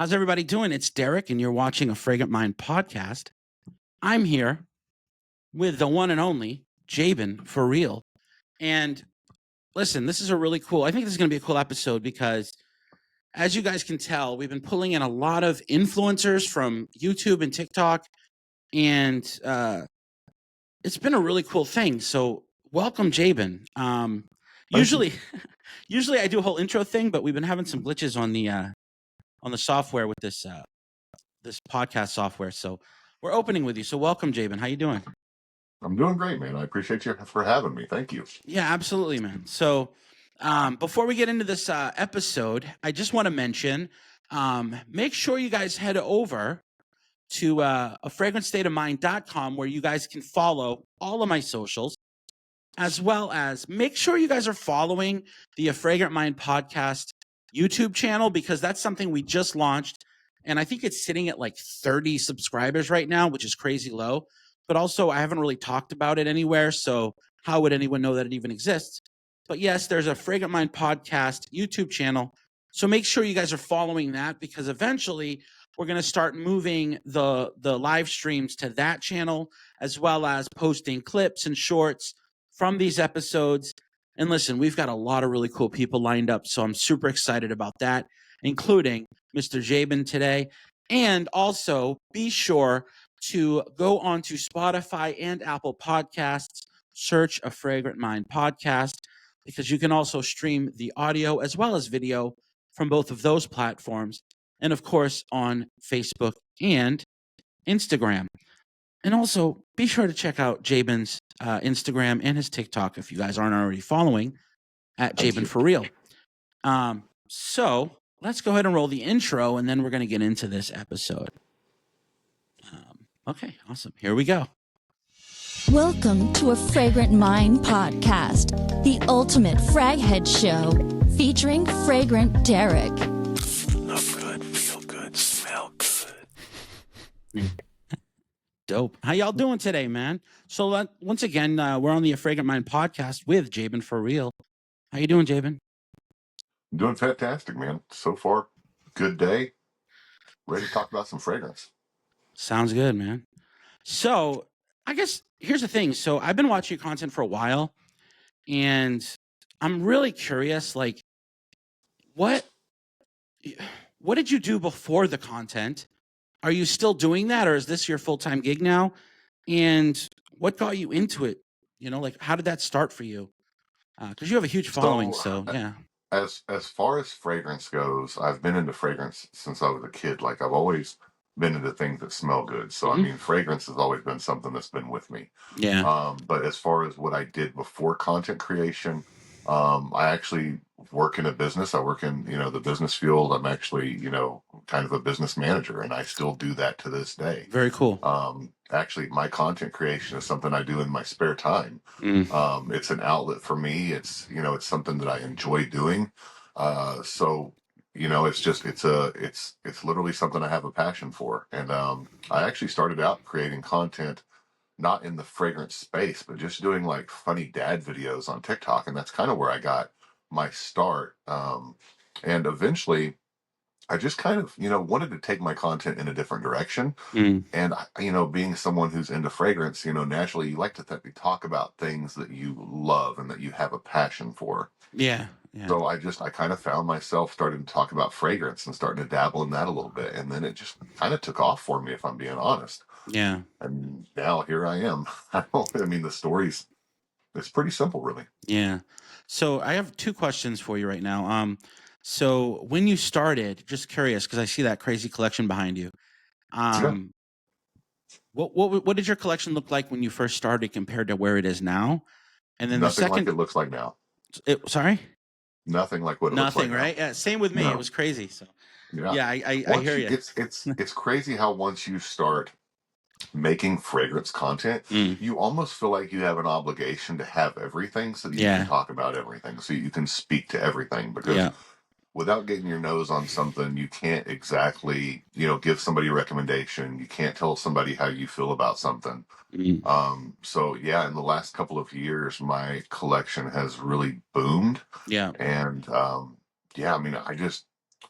How's everybody doing? It's Derek, and you're watching A Fragrant Mind podcast. I'm here with the one and only Jaban4Real. And listen, this is a really cool, I think this is going to be a cool episode because as you guys can tell, we've been pulling in a lot of influencers from YouTube and TikTok, and it's been a really cool thing. So welcome, Jaban. Usually I do a whole intro thing, but we've been having some glitches on the software with this podcast software. So we're opening with you. So welcome, Jaban. How you doing? I'm doing great, man. I appreciate you for having me. Thank you. Yeah, absolutely, man. So before we get into this episode, I just want to mention, make sure you guys head over to afragrancestateofmind.com where you guys can follow all of my socials, as well as make sure you guys are following the A Fragrant Mind podcast YouTube channel, because that's something we just launched. And I think it's sitting at like 30 subscribers right now, which is crazy low. But also, I haven't really talked about it anywhere. So how would anyone know that it even exists? But yes, there's a Fragrant Mind podcast YouTube channel. So make sure you guys are following that, because eventually we're going to start moving the live streams to that channel, as well as posting clips and shorts from these episodes. And listen, we've got a lot of really cool people lined up, so I'm super excited about that, including Mr. Jaban today. And also, be sure to go onto Spotify and Apple Podcasts, search A Fragrant Mind podcast, because you can also stream the audio as well as video from both of those platforms, and of course on Facebook and Instagram. And also, be sure to check out Jaban's Instagram and his TikTok if you guys aren't already following at Jaban4Real. So let's go ahead and roll the intro, and then we're going to get into this episode. Okay, awesome. Here we go. Welcome to A Fragrant Mind podcast, the ultimate fraghead show featuring Fragrant Derek. Look good, feel good, smell good. Dope. How y'all doing today, man? So once again, we're on the A Fragrant Mind podcast with Jaban4Real. How you doing, Jaban? Doing fantastic, man. So far, good day. Ready to talk about some fragrance. Sounds good, man. So I guess here's the thing. So I've been watching your content for a while, and I'm really curious, like, what did you do before the content? Are you still doing that, or is this your full-time gig now? And what got you into it? You know, like, how did that start for you? Because you have a huge following, so yeah. As far as fragrance goes, I've been into fragrance since I was a kid. Like, I've always been into things that smell good. So, I mean, fragrance has always been something that's been with me. Yeah. But as far as what I did before content creation, I actually work in a business. I work in, the business field. I'm actually, kind of a business manager, and I still do that to this day. Very cool. Actually, my content creation is something I do in my spare time. It's an outlet for me. It's, it's something that I enjoy doing. So, it's literally something I have a passion for. And I actually started out creating content not in the fragrance space, but just doing like funny dad videos on TikTok. And that's kind of where I got my start. And eventually I just kind of, wanted to take my content in a different direction. And, being someone who's into fragrance, naturally you like to talk about things that you love and that you have a passion for. Yeah. Yeah. So I kind of found myself starting to talk about fragrance and starting to dabble in that a little bit. And then it just kind of took off for me, if I'm being honest. Yeah. And now here I am. The story's, it's pretty simple, really. Yeah. So I have two questions for you right now. So when you started, just curious, because I see that crazy collection behind you. What did your collection look like when you first started compared to where it is now? And then Nothing the second, like it looks like now. Sorry? Nothing like what it looks like. Nothing, right? Now. Yeah. Same with me. No. It was crazy. So yeah, I hear you. It's crazy how once you start making fragrance content, you almost feel like you have an obligation to have everything so that you can talk about everything, so you can speak to everything, because without getting your nose on something, you can't exactly, give somebody a recommendation. You can't tell somebody how you feel about something. So yeah, in the last couple of years, my collection has really boomed. Yeah. And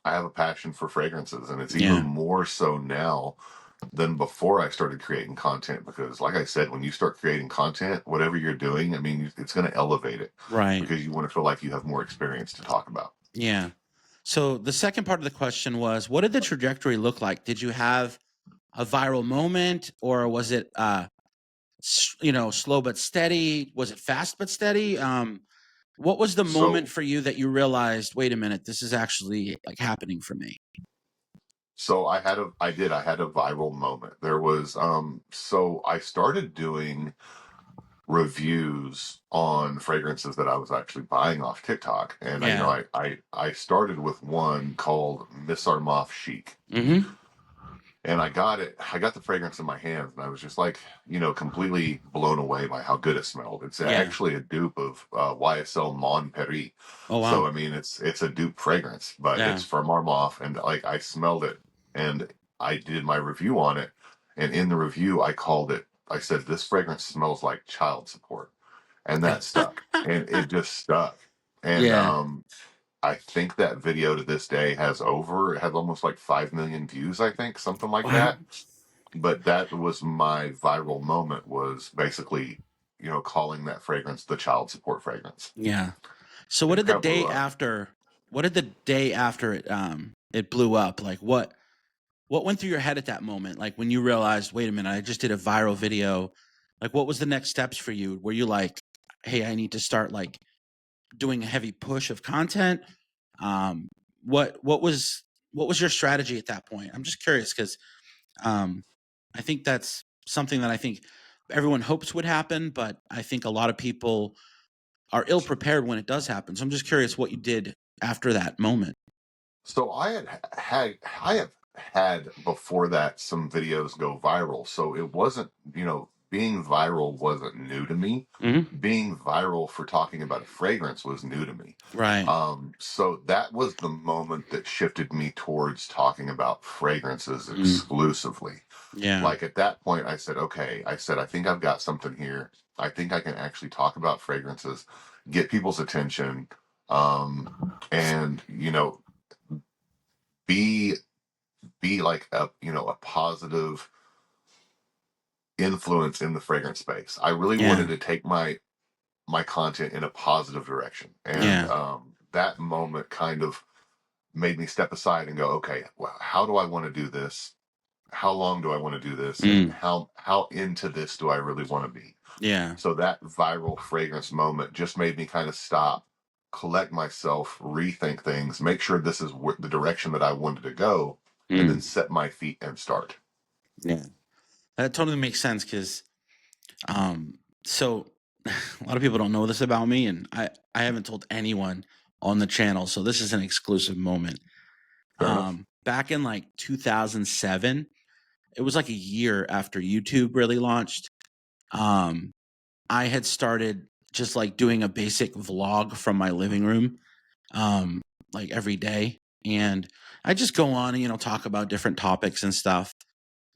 I have a passion for fragrances, and it's even Yeah. more so now than before I started creating content. Because, like I said, when you start creating content, whatever you're doing, I mean, it's going to elevate it Right. because you want to feel like you have more experience to talk about. Yeah. So the second part of the question was, what did the trajectory look like? Did you have a viral moment, or was it, slow but steady? Was it fast but steady? What was the moment So, for you that you realized, wait a minute, this is actually like happening for me? I had a viral moment. There was, so I started doing reviews on fragrances that I was actually buying off TikTok. And Yeah. I started with one called Miss Armaf Chic. Mm-hmm. And I got the fragrance in my hands, and I was just like, completely blown away by how good it smelled. It's Yeah. actually a dupe of YSL Mon Paris. Oh So wow. I mean, it's a dupe fragrance, but Yeah. it's from Armaf, and like I smelled it, and I did my review on it, and in the review I said this fragrance smells like child support, and that stuck, and it just stuck. And Yeah. I think that video to this day it has almost like 5 million views, I think, something like Wow. that. But that was my viral moment, was basically, calling that fragrance the child support fragrance. Yeah. So And it kind of blew up. what did the day after it blew up? Like what went through your head at that moment? Like when you realized, wait a minute, I just did a viral video. Like what was the next steps for you? Were you like, hey, I need to start like doing a heavy push of content? Um, what was your strategy at that point? I'm just curious because I think that's something that I think everyone hopes would happen, but I think a lot of people are ill prepared when it does happen. So I'm just curious what you did after that moment. So I have had before that some videos go viral. So it wasn't, being viral wasn't new to me. Mm-hmm. Being viral for talking about a fragrance was new to me. Right. So that was the moment that shifted me towards talking about fragrances Mm. exclusively. Yeah. Like at that point, I said, okay, I think I've got something here. I think I can actually talk about fragrances, get people's attention, and be like a positive influence in the fragrance space. I really wanted Yeah. to take my content in a positive direction, and Yeah. that moment kind of made me step aside and go, okay, well, how do I want to do this? How long do I want to do this? And Mm. how into this do I really want to be? Yeah. So that viral fragrance moment just made me kind of stop, collect myself, rethink things, make sure this is the direction that I wanted to go, and then Mm. set my feet and start. Yeah. That totally makes sense because um so a lot of people don't know this about me, and I haven't told anyone on the channel, so this is an exclusive moment. Fair enough. Back in like 2007, it was like a year after YouTube really launched. Um I had started just like doing a basic vlog from my living room, um, like every day. And I just go on and, talk about different topics and stuff.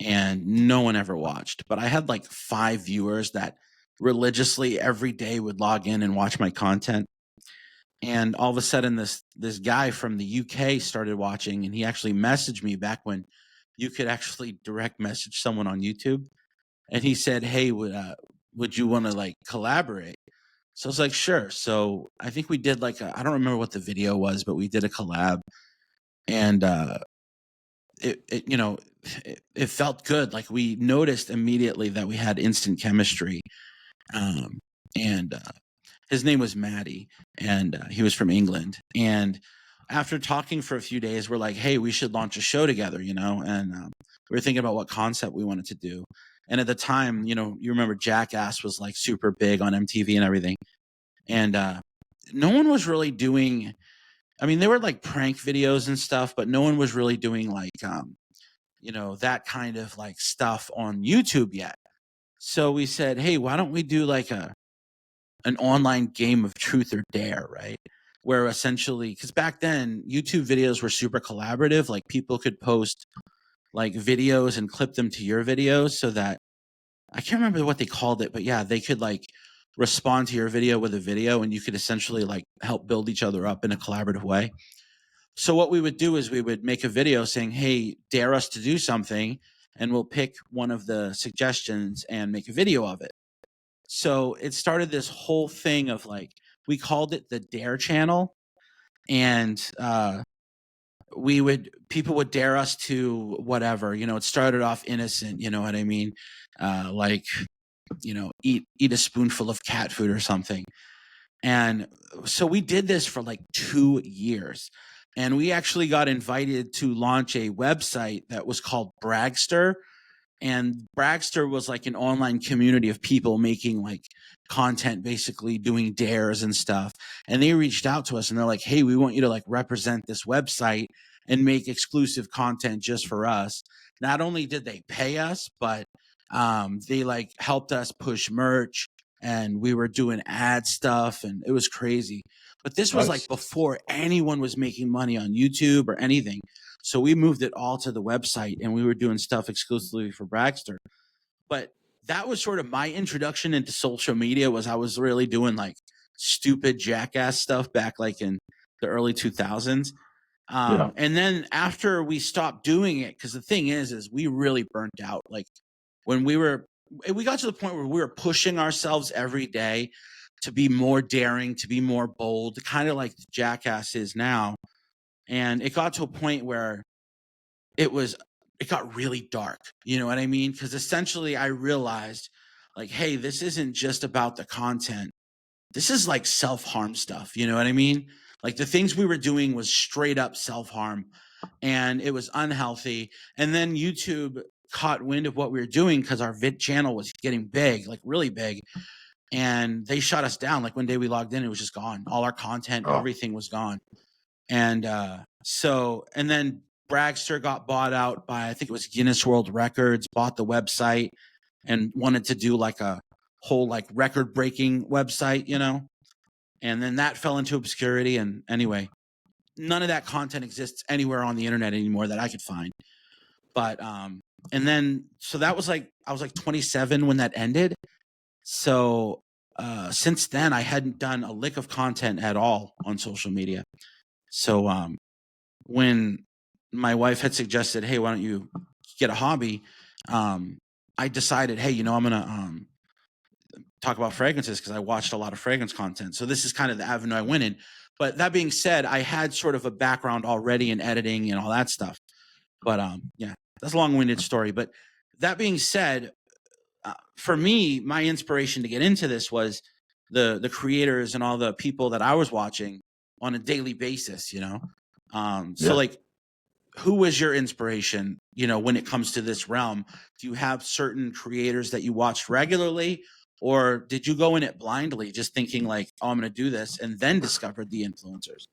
And no one ever watched. But I had like 5 viewers that religiously every day would log in and watch my content. And all of a sudden this guy from the UK started watching, and he actually messaged me back when you could actually direct message someone on YouTube. And he said, "Hey, would you want to like collaborate?" So I was like, "Sure." So I think we did like I don't remember what the video was, but we did a collab, and it felt good. Like we noticed immediately that we had instant chemistry. And his name was Maddie, and he was from England. And after talking for a few days, we're like, "Hey, we should launch a show together," And we were thinking about what concept we wanted to do. And at the time, you remember Jackass was like super big on MTV and everything. And no one was really doing. I mean, there were like prank videos and stuff, but no one was really doing like that kind of like stuff on YouTube yet. So we said, "Hey, why don't we do like an online game of truth or dare, right?" Where essentially, because back then YouTube videos were super collaborative, like people could post like videos and clip them to your videos, so that I can't remember what they called it, but yeah, they could like respond to your video with a video, and you could essentially like help build each other up in a collaborative way. So what we would do is we would make a video saying, hey, dare us to do something, and we'll pick one of the suggestions and make a video of it. So it started this whole thing of like, we called it the Dare Channel. And people would dare us to whatever, it started off innocent, you know what I mean? Like, eat a spoonful of cat food or something. And so we did this for like 2 years. And we actually got invited to launch a website that was called Bragster. And Bragster was like an online community of people making like content, basically doing dares and stuff. And they reached out to us and they're like, hey, we want you to like represent this website and make exclusive content just for us. Not only did they pay us, but they like helped us push merch, and we were doing ad stuff, and it was crazy. But this was like before anyone was making money on YouTube or anything. So we moved it all to the website, and we were doing stuff exclusively for Bragster. But that was sort of my introduction into social media. Was I was really doing like stupid jackass stuff back like in the early 2000s. And then after we stopped doing it, because the thing is we really burnt out. Like when we got to the point where we were pushing ourselves every day to be more daring, to be more bold, kind of like the jackass is now. And it got to a point where it got really dark. You know what I mean? Because essentially I realized like, hey, this isn't just about the content. This is like self-harm stuff. You know what I mean? Like the things we were doing was straight up self-harm, and it was unhealthy. And then YouTube caught wind of what we were doing because our vid channel was getting big, like really big. And they shut us down. Like one day we logged in, it was just gone. All our content, everything was gone. And and then Bragster got bought out by, I think it was Guinness World Records, bought the website and wanted to do like a whole like record breaking website, and then that fell into obscurity. And anyway, none of that content exists anywhere on the internet anymore that I could find. But and then so that was like, I was like 27 when that ended. So since then I hadn't done a lick of content at all on social media. So when my wife had suggested, hey, why don't you get a hobby, I decided, hey, I'm gonna talk about fragrances because I watched a lot of fragrance content. So this is kind of the avenue I went in. But that being said, I had sort of a background already in editing and all that stuff. But yeah, that's a long-winded story. But that being said, for me, my inspiration to get into this was the creators and all the people that I was watching on a daily basis, So like, who was your inspiration, when it comes to this realm? Do you have certain creators that you watched regularly, or did you go in it blindly, just thinking like, oh, I'm going to do this, and then discovered the influencers?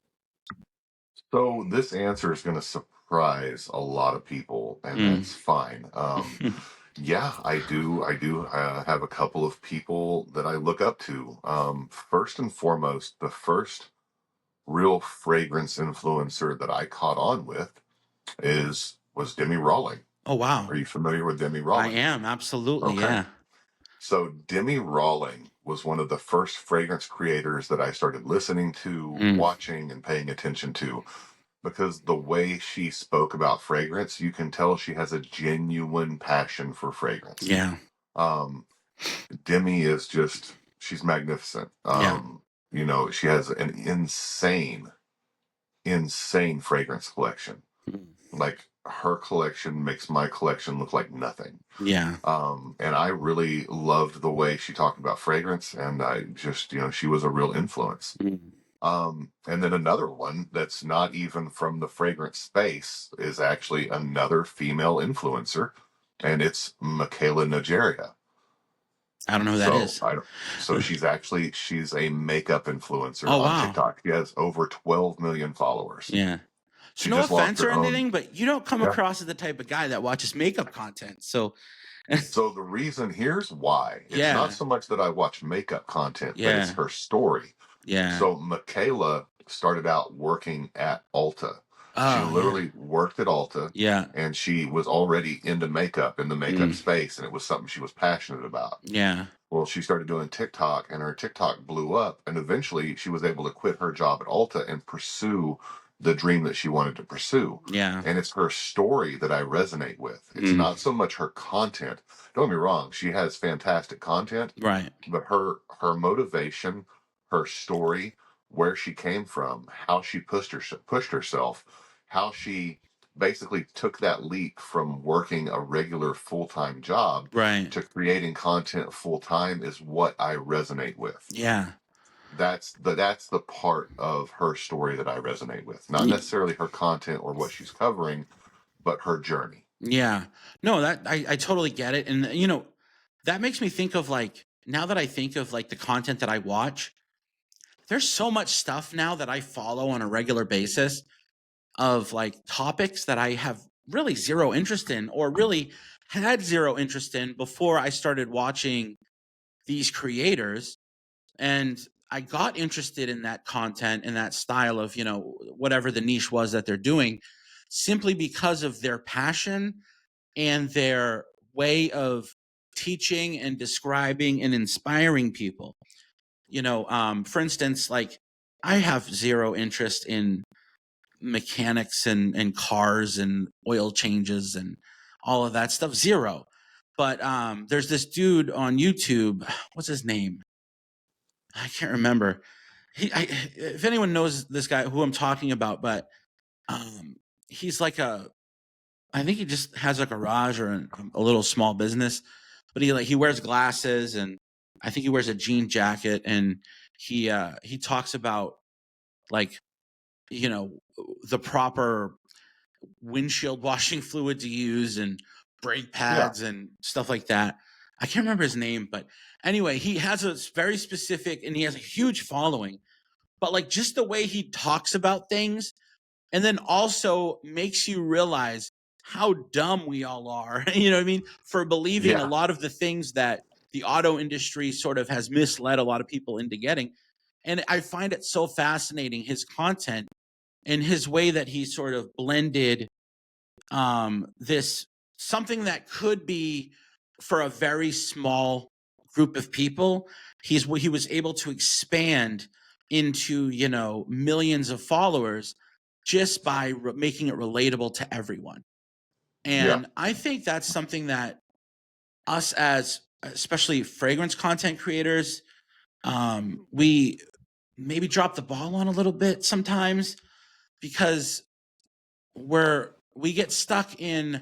So this answer is going to surprise a lot of people, and that's fine. Yeah, I do. Have a couple of people that I look up to. First and foremost, the first real fragrance influencer that I caught on with was Demi Rawling. Oh, wow. Are you familiar with Demi Rawling? I am, absolutely. Okay. Yeah. So Demi Rawling was one of the first fragrance creators that I started listening to, watching, and paying attention to, because the way she spoke about fragrance, you can tell she has a genuine passion for fragrance. Yeah. Demi is she's magnificent. She has an insane fragrance collection. Like her collection makes my collection look like nothing. Yeah. And I really loved the way she talked about fragrance, and I just, she was a real influence. And then another one that's not even from the fragrance space is actually another female influencer, and it's Michaela Nogeria. I don't know who that is. So she's a makeup influencer Oh, on wow. TikTok. She has over 12 million followers. Yeah. So no offense or anything, but you don't come across as the type of guy that watches makeup content. So the reason, here's why. It's not so much that I watch makeup content, but it's her story. Yeah. So Michaela started out working at Ulta. She literally worked at Ulta. Yeah. And she was already into makeup, in the makeup space, and it was something she was passionate about. Yeah. Well, she started doing TikTok, and her TikTok blew up, and eventually she was able to quit her job at Ulta and pursue the dream that she wanted to pursue. Yeah. And it's her story that I resonate with. It's not so much her content. Don't get me wrong, she has fantastic content, Right. but her motivation, her story, where she came from, how she pushed herself, how she basically took that leap from working a regular full-time job Right. to creating content full-time is what I resonate with. Yeah. That's the part of her story that I resonate with. Not necessarily her content or what she's covering, but her journey. Yeah. No, that I totally get it. And you know, that makes me think of like, now that I think of like the content that I watch, there's so much stuff now that I follow on a regular basis of like topics that I have really zero interest in, or really had zero interest in before I started watching these creators. And I got interested in that content and that style of, you know, whatever the niche was that they're doing, simply because of their passion and their way of teaching and describing and inspiring people. You know, for instance, like I have zero interest in mechanics and cars and oil changes and all of that stuff. Zero. But there's this dude on YouTube. What's his name? I can't remember. If anyone knows this guy, who I'm talking about, but he's like I think he just has a garage or a little small business, but he wears glasses, and I think he wears a jean jacket, and he talks about, like, you know, the proper windshield washing fluid to use and brake pads and stuff like that. I can't remember his name, but anyway, he has a very specific, and he has a huge following, but like just the way he talks about things, and then also makes you realize how dumb we all are, you know what I mean, for believing a lot of the things that the auto industry sort of has misled a lot of people into getting. And I find it so fascinating, his content and his way that he sort of blended this, something that could be for a very small group of people, he was able to expand into, you know, millions of followers just by making it relatable to everyone. And I think that's something that us, as especially fragrance content creators, we maybe drop the ball on a little bit sometimes, because we get stuck in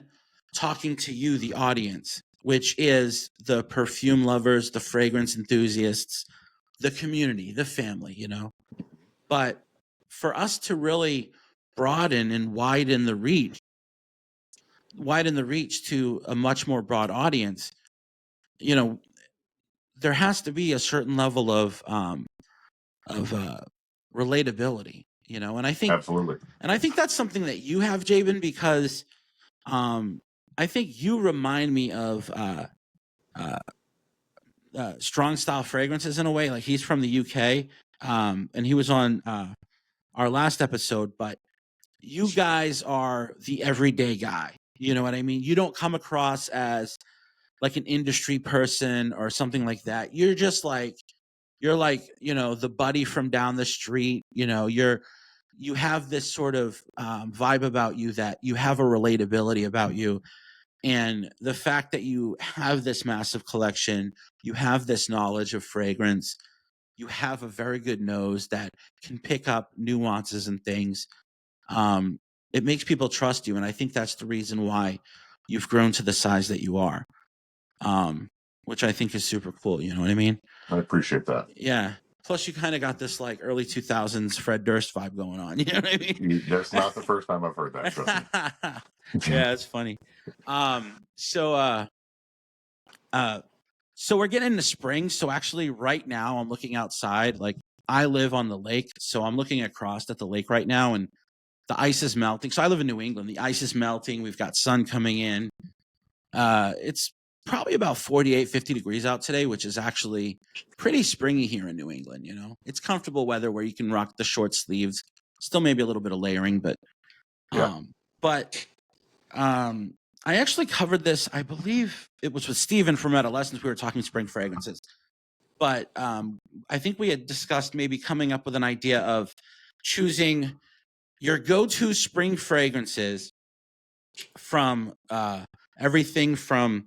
talking to you, the audience, which is the perfume lovers, the fragrance enthusiasts, the community, the family, you know. But for us to really broaden and widen the reach to a much more broad audience, you know, there has to be a certain level of relatability, you know. And I think that's something that you have, Jaban, because I think you remind me of Strong Style Fragrances in a way. Like, he's from the UK, and he was on our last episode. But you guys are the everyday guy. You know what I mean? You don't come across as like an industry person or something like that. You're just like, you know, the buddy from down the street. You know, you have this sort of vibe about you, that you have a relatability about you. And the fact that you have this massive collection, you have this knowledge of fragrance, you have a very good nose that can pick up nuances and things. It makes people trust you. And I think that's the reason why you've grown to the size that you are, which I think is super cool. You know what I mean? I appreciate that. Yeah. Plus, you kind of got this like early 2000s Fred Durst vibe going on. You know what I mean? That's not the first time I've heard that. Trust me. Yeah, it's funny. So we're getting into spring. So actually, right now, I'm looking outside. Like, I live on the lake, so I'm looking across at the lake right now, and the ice is melting. So I live in New England. The ice is melting. We've got sun coming in. It's probably about 48, 50 degrees out today, which is actually pretty springy here in New England. You know, it's comfortable weather where you can rock the short sleeves. Still maybe a little bit of layering, but I actually covered this. I believe it was with Steven from Adolescence. We were talking spring fragrances, but I think we had discussed maybe coming up with an idea of choosing your go-to spring fragrances from everything from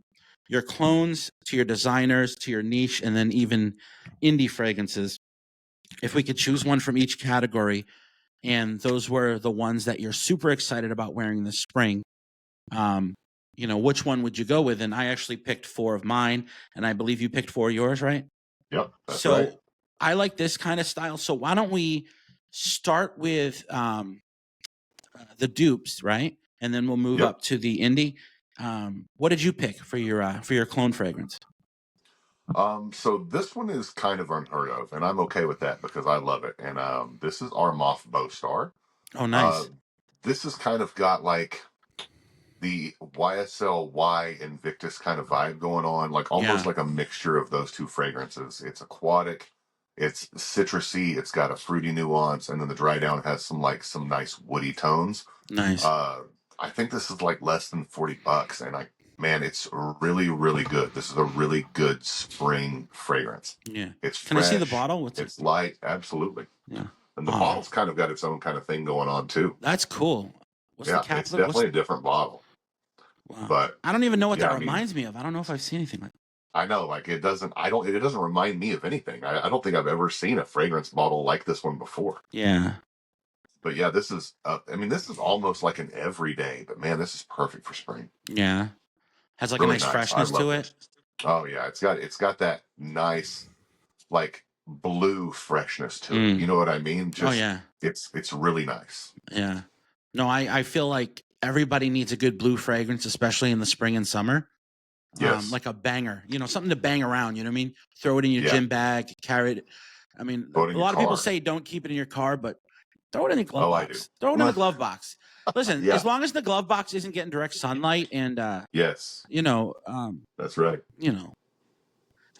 your clones to your designers to your niche and then even indie fragrances. If we could choose one from each category, and those were the ones that you're super excited about wearing this spring, which one would you go with? And I actually picked 4 of mine, and I believe you picked 4 of yours, right? Yep, that's So right. I like this kind of style. So why don't we start with the dupes, right? And then we'll move Yep. up to the indie. What did you pick for your clone fragrance? So this one is kind of unheard of, and I'm okay with that because I love it. And this is our Moth Bow Star. Oh, nice. This has kind of got like the YSL Invictus kind of vibe going on, like almost Yeah. like a mixture of those two fragrances. It's aquatic, it's citrusy, it's got a fruity nuance, and then the dry down has some nice woody tones. Nice. I think this is like less than $40, and man, it's really, really good. This is a really good spring fragrance. Yeah. It's Can fresh, I see the bottle? it's light, absolutely. Yeah. And the bottle's kind of got its own kind of thing going on too. That's cool. What's the cap? It's definitely a different bottle. Wow. But I don't even know what yeah, that reminds me of. I don't know if I've seen anything like that. I know, like it doesn't remind me of anything. I don't think I've ever seen a fragrance bottle like this one before. Yeah. But yeah, this is this is almost like an everyday, but man, this is perfect for spring. Yeah. Has like Really a nice freshness I love to it. Oh yeah, it's got that nice like blue freshness to it. You know what I mean? Just, oh yeah. It's really nice. Yeah. No, I feel like everybody needs a good blue fragrance, especially in the spring and summer. Yes. Like a banger, something to bang around, you know what I mean? Throw it in your gym bag, carry it. I mean, a lot of people say don't keep it in your car, but throw it in the glove box. I do. Throw it in the glove box. Listen, Yeah. as long as the glove box isn't getting direct sunlight and Yes. That's right.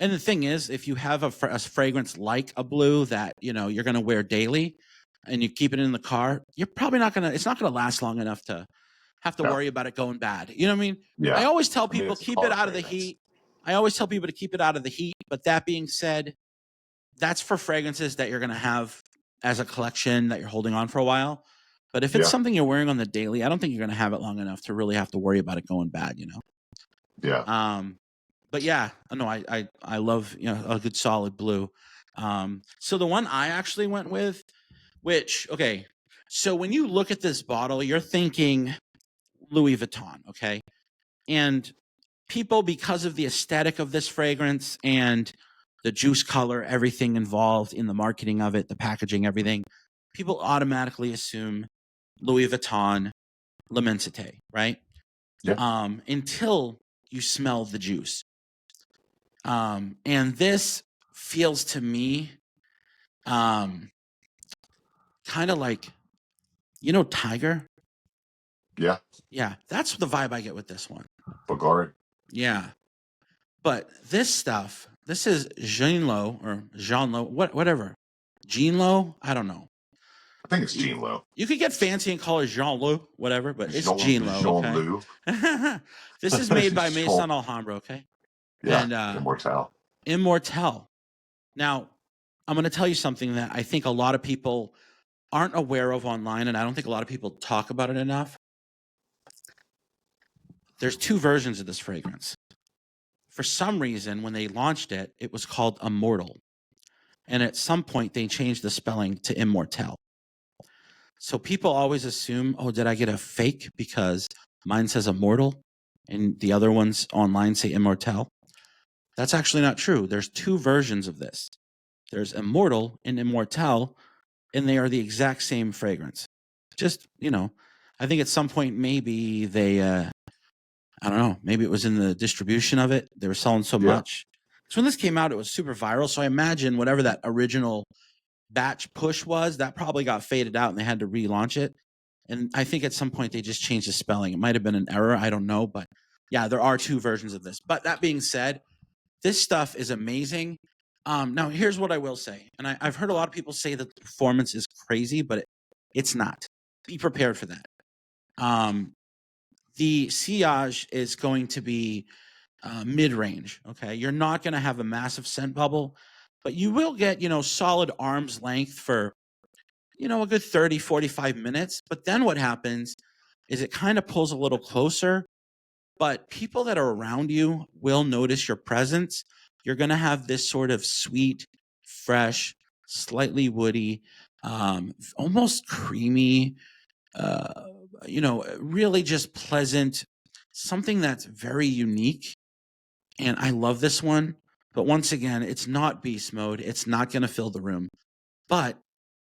And the thing is, if you have a fragrance like a blue that, you're going to wear daily and you keep it in the car, you're probably it's not going to last long enough to have to worry about it going bad. You know what I mean? Yeah. I always tell people it's keep it out of the heat. I always tell people to keep it out of the heat. But that being said, that's for fragrances that you're going to have as a collection that you're holding on for a while. But if it's something you're wearing on the daily, I don't think you're going to have it long enough to really have to worry about it going bad, Yeah. But yeah, no, I love a good solid blue. So the one I actually went with, so when you look at this bottle, you're thinking Louis Vuitton, okay? And people, because of the aesthetic of this fragrance and the juice color, everything involved in the marketing of it, the packaging, everything, people automatically assume Louis Vuitton, L'Immensité, right? Yeah. Until you smell the juice. And this feels to me kind of like, Tiger? Yeah. Yeah, that's the vibe I get with this one. Bulgari. Yeah. But this stuff, this is Jean-Lo or Jean-Lo, whatever. Jean-Lo? I don't know. I think it's Jean-Lo. You could get fancy and call it Jean-Lo, whatever, but it's Jean-Lo. Okay? This is made by Maison Alhambra, okay? Yeah, and Immortelle. Now, I'm going to tell you something that I think a lot of people aren't aware of online, and I don't think a lot of people talk about it enough. There's 2 versions of this fragrance. For some reason, when they launched it, it was called Immortal. And at some point, they changed the spelling to Immortelle. So people always assume, oh, did I get a fake because mine says Immortal and the other ones online say Immortelle? That's actually not true. There's 2 versions of this. There's Immortal and Immortelle, and they are the exact same fragrance. Just, I think at some point maybe they, I don't know, maybe it was in the distribution of it. They were selling so much. So when this came out, it was super viral. So I imagine whatever that original batch push was, that probably got faded out and they had to relaunch it. And I think at some point they just changed the spelling. It might have been an error. I don't know. But yeah, there are 2 versions of this. But that being said, this stuff is amazing. Now, here's what I will say. And I've heard a lot of people say that the performance is crazy, but it's not. Be prepared for that. The sillage is going to be mid-range, okay? You're not going to have a massive scent bubble, but you will get, solid arm's length for, a good 30, 45 minutes. But then what happens is it kind of pulls a little closer, but people that are around you will notice your presence. You're going to have this sort of sweet, fresh, slightly woody, almost creamy, really just pleasant, something that's very unique. And I love this one. But once again, it's not beast mode. It's not going to fill the room, but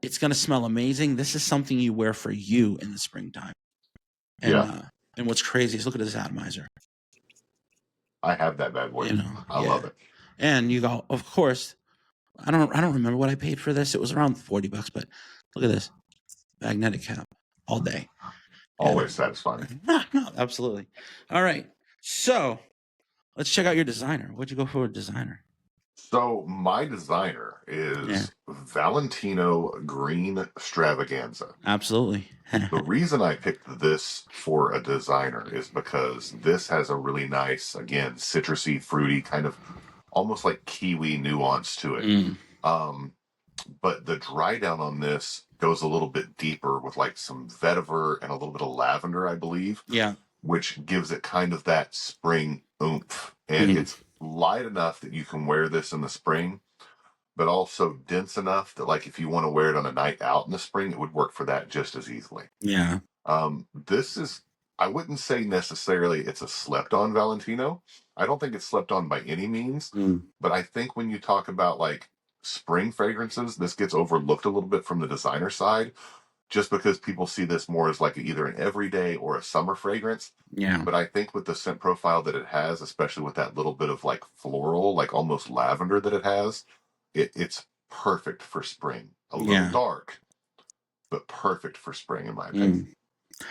it's going to smell amazing. This is something you wear for you in the springtime. And and what's crazy is look at this atomizer. I have that bad boy. I love it. And you go, of course. I don't remember what I paid for this. It was around $40, but look at this magnetic cap all day. Always satisfying. No, absolutely. All right, so let's check out your designer. What'd you go for a designer? So my designer is Valentino Green Extravaganza. Absolutely. The reason I picked this for a designer is because this has a really nice, again, citrusy, fruity, kind of almost like kiwi nuance to it. But the dry down on this goes a little bit deeper with like some vetiver and a little bit of lavender, I believe. Yeah. Which gives it kind of that spring oomph. And it's light enough that you can wear this in the spring, but also dense enough that like if you want to wear it on a night out in the spring, it would work for that just as easily. Yeah. This is, I wouldn't say necessarily it's a slept on Valentino. I don't think it's slept on by any means, but I think when you talk about like spring fragrances, this gets overlooked a little bit from the designer side, just because people see this more as like either an everyday or a summer fragrance. Yeah. But I think with the scent profile that it has, especially with that little bit of like floral, like almost lavender that it has, it's perfect for spring. A little dark, but perfect for spring in my opinion.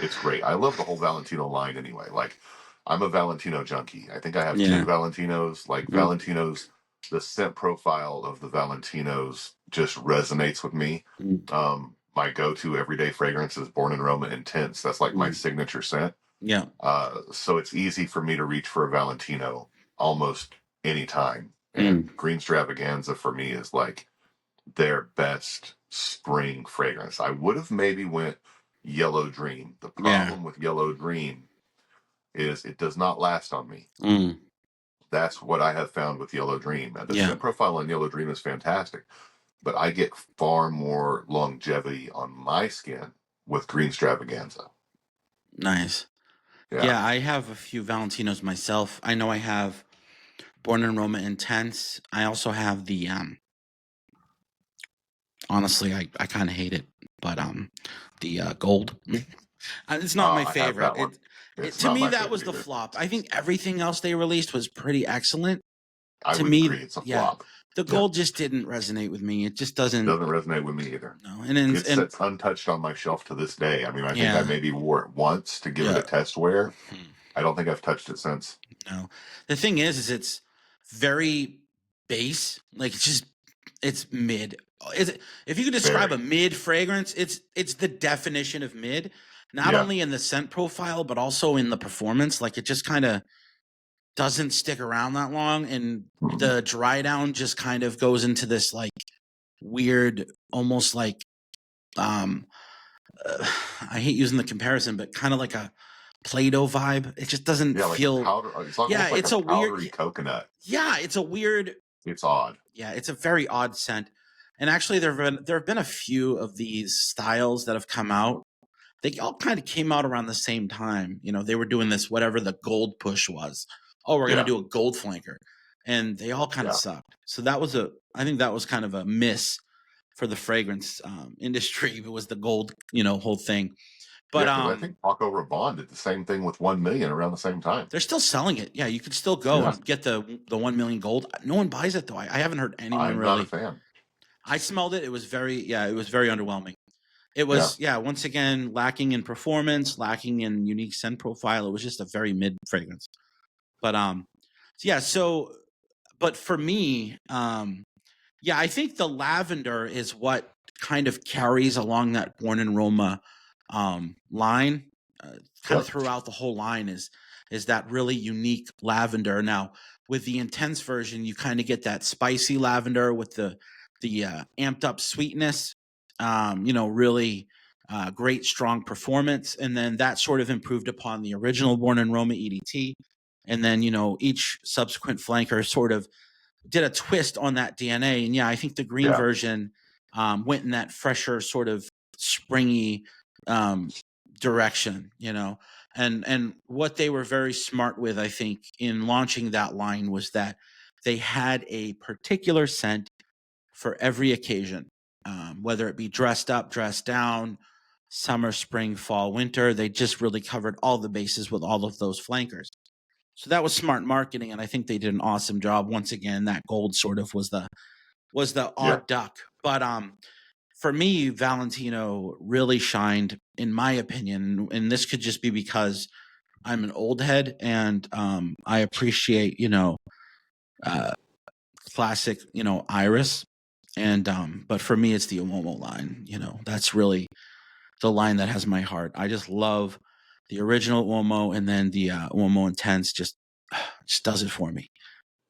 It's great. I love the whole Valentino line anyway. Like, I'm a Valentino junkie. I think I have 2 Valentinos. Like, Valentinos, the scent profile of the Valentinos just resonates with me. My go-to everyday fragrance is Born in Roma Intense. That's like my signature scent. Yeah. So it's easy for me to reach for a Valentino almost anytime. And Green Extravaganza for me is like their best spring fragrance. I would have maybe went Yellow Dream. The problem with Yellow Dream is it does not last on me. That's what I have found with Yellow Dream. The scent profile on Yellow Dream is fantastic, but I get far more longevity on my skin with Green Extravaganza. Nice. Yeah, I have a few Valentinos myself. I know I have Born in Roma Intense. I also have the honestly, I kind of hate it, but the gold. It's not my favorite. To me, that was the flop. I think everything else they released was pretty excellent. I would agree, it's a flop. The gold just didn't resonate with me. It just doesn't resonate with me either. No, it sits untouched on my shelf to this day. I mean, I think I maybe wore it once to give it a test wear. I don't think I've touched it since. No, the thing is it's very base. Like it's mid. If you could describe a mid fragrance, it's the definition of mid. Not only in the scent profile, but also in the performance. Like it just kind of doesn't stick around that long, and the dry down just kind of goes into this like weird, almost like I hate using the comparison, but kind of like a Play-Doh vibe. It just doesn't feel. It's like a powdery coconut. Yeah, it's a weird. It's odd. Yeah, it's a very odd scent. And actually, there have been a few of these styles that have come out. They all kind of came out around the same time. They were doing this whatever the gold push was. Oh, we're going to do a gold flanker. And they all kind of sucked. So I think that was kind of a miss for the fragrance industry. It was the gold, whole thing. But I think Paco Rabanne did the same thing with 1 million around the same time. They're still selling it. Yeah, you could still go and get the 1 million gold. No one buys it though. I haven't heard anyone really. I'm not a fan. I smelled it. It was very underwhelming. It was once again lacking in performance, lacking in unique scent profile. It was just a very mid fragrance. But but for me, I think the lavender is what kind of carries along that Born in Roma line, kind of throughout the whole line is that really unique lavender. Now with the intense version, you kind of get that spicy lavender with the amped up sweetness. really great, strong performance. And then that sort of improved upon the original Born in Roma EDT. And then, each subsequent flanker sort of did a twist on that DNA. And yeah, I think the green version went in that fresher, sort of springy direction, and what they were very smart with, I think, in launching that line was that they had a particular scent for every occasion, whether it be dressed up, dressed down, summer, spring, fall, winter. They just really covered all the bases with all of those flankers. So that was smart marketing, and I think they did an awesome job. Once again, that gold sort of was the odd duck. But for me, Valentino really shined, in my opinion, and this could just be because I'm an old head and I appreciate, classic, Iris. And but for me, it's the Uomo line. That's really the line that has my heart. I just love the original Uomo, and then the Uomo Intense just does it for me.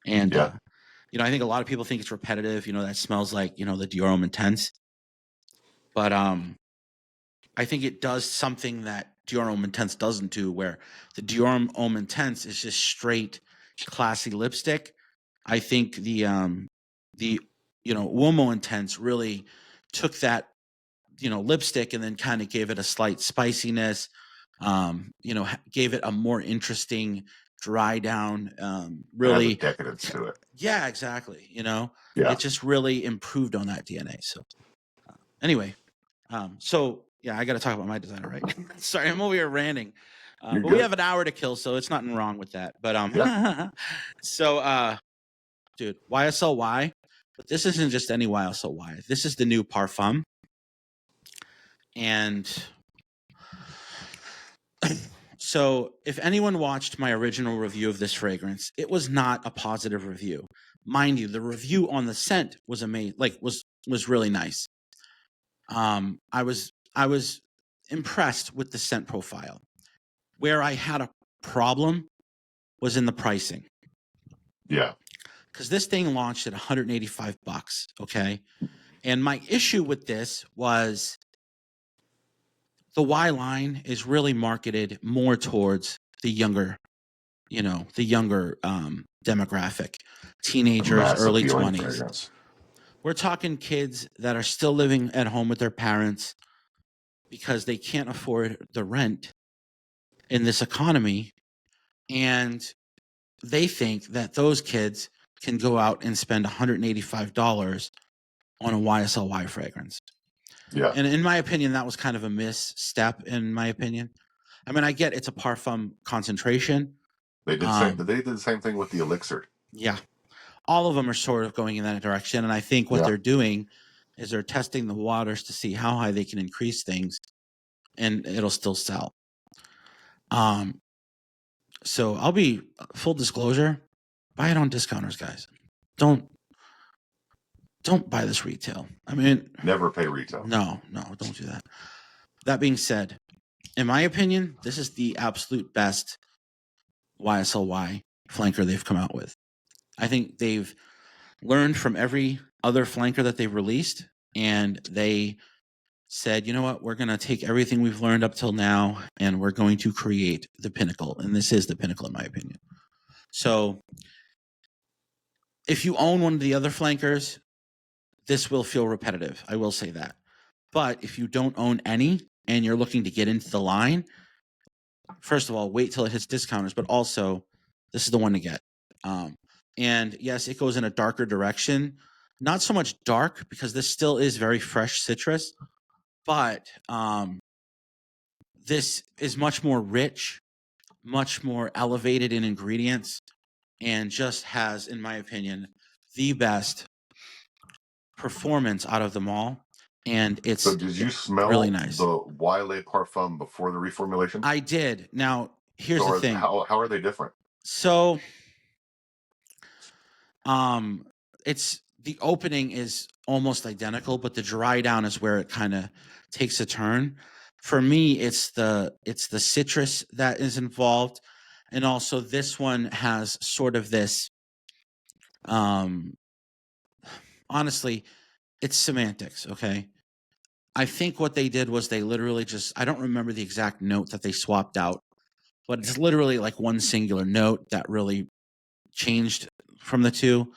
And I think a lot of people think it's repetitive. That smells like the Dior Homme Intense, but I think it does something that Dior Homme Intense doesn't do, where the Dior Homme Intense is just straight, classy lipstick. I think the Uomo Intense really took that lipstick and then kind of gave it a slight spiciness. Gave it a more interesting dry down. Really decadence to it. Yeah, exactly. It just really improved on that DNA. So anyway, so yeah, I got to talk about my designer, right? Sorry, I'm over here ranting. But we have an hour to kill, so it's nothing wrong with that. But so dude, YSLY, but this isn't just any YSLY. This is the new Parfum. And so if anyone watched my original review of this fragrance, it was not a positive review. Mind you, the review on the scent was amazing, was really nice. I was impressed with the scent profile. Where I had a problem was in the pricing. Yeah. Because this thing launched at $185, okay? And my issue with this was the Y line is really marketed more towards the younger, demographic, teenagers, early 20s. We're talking kids that are still living at home with their parents because they can't afford the rent in this economy. And they think that those kids can go out and spend $185 on a YSLY fragrance. Yeah. And in my opinion, that was kind of a misstep, in my opinion. I mean, I get it's a Parfum concentration. They did the same thing with the Elixir. Yeah. All of them are sort of going in that direction. And I think what they're doing is they're testing the waters to see how high they can increase things, and it'll still sell. So I'll be full disclosure, buy it on discounters, guys. Don't buy this retail. I mean, never pay retail. No, don't do that. That being said, in my opinion, this is the absolute best YSLY flanker they've come out with. I think they've learned from every other flanker that they've released, and they said, you know what, we're going to take everything we've learned up till now, and we're going to create the pinnacle. And this is the pinnacle, in my opinion. So if you own one of the other flankers, this will feel repetitive. I will say that. But if you don't own any and you're looking to get into the line, first of all, wait till it hits discounters, but also this is the one to get. And yes, it goes in a darker direction. Not so much dark, because this still is very fresh citrus, but this is much more rich, much more elevated in ingredients, and just has, in my opinion, the best performance out of them all. And it's so did you smell really nice. The Wyle Parfum before the reformulation? I did. Now, here's the thing. How are they different? So it's the opening is almost identical, but the dry down is where it kind of takes a turn. For me, it's the citrus that is involved, and also this one has sort of this honestly, it's semantics, okay? I think what they did was they literally just, I don't remember the exact note that they swapped out, but it's literally like one singular note that really changed from the two.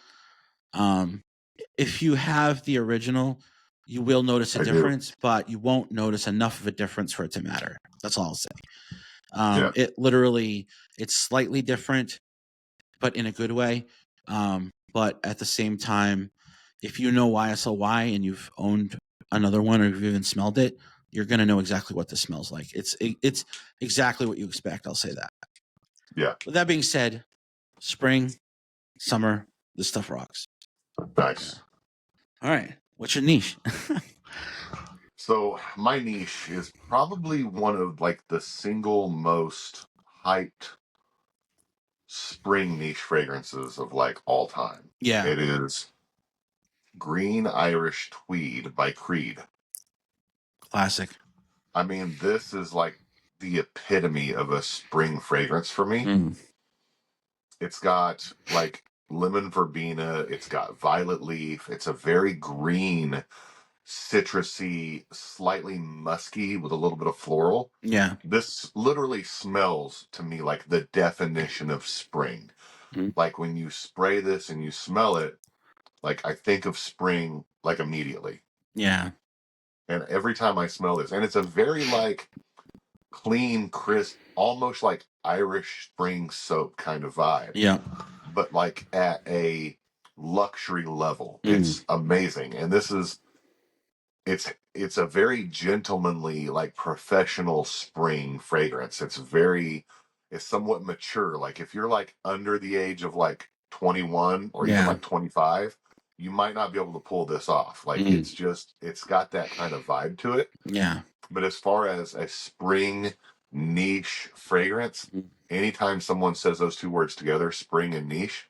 If you have the original, you will notice a I do. difference, but you won't notice enough of a difference for it to matter. That's all I'll say. Yeah. It literally, it's slightly different, but in a good way. But at the same time, if you know YSLY and you've owned another one or you've even smelled it, you're going to know exactly what this smells like. It's exactly what you expect. I'll say that. Yeah. With that being said, spring, summer, this stuff rocks. Nice. All right. What's your niche? So my niche is probably one of like the single most hyped spring niche fragrances of like all time. Yeah. It is Green Irish Tweed by Creed. Classic. I mean, this is like the epitome of a spring fragrance for me. It's got like lemon verbena, it's got violet leaf, it's a very green, citrusy, slightly musky with a little bit of floral. Yeah. This literally smells to me like the definition of spring. Mhm. Like when you spray this and you smell it, like I think of spring like immediately. Yeah. And every time I smell this, and it's a very like clean, crisp, almost like Irish spring soap kind of vibe, Yeah. but like at a luxury level. Mm. It's amazing. And this is it's a very gentlemanly, like professional spring fragrance. It's somewhat mature. Like if you're like under the age of like 21 or even Yeah. like 25, you might not be able to pull this off. Like it's got that kind of vibe to it. Yeah. But as far as a spring niche fragrance, anytime someone says those two words together, spring and niche,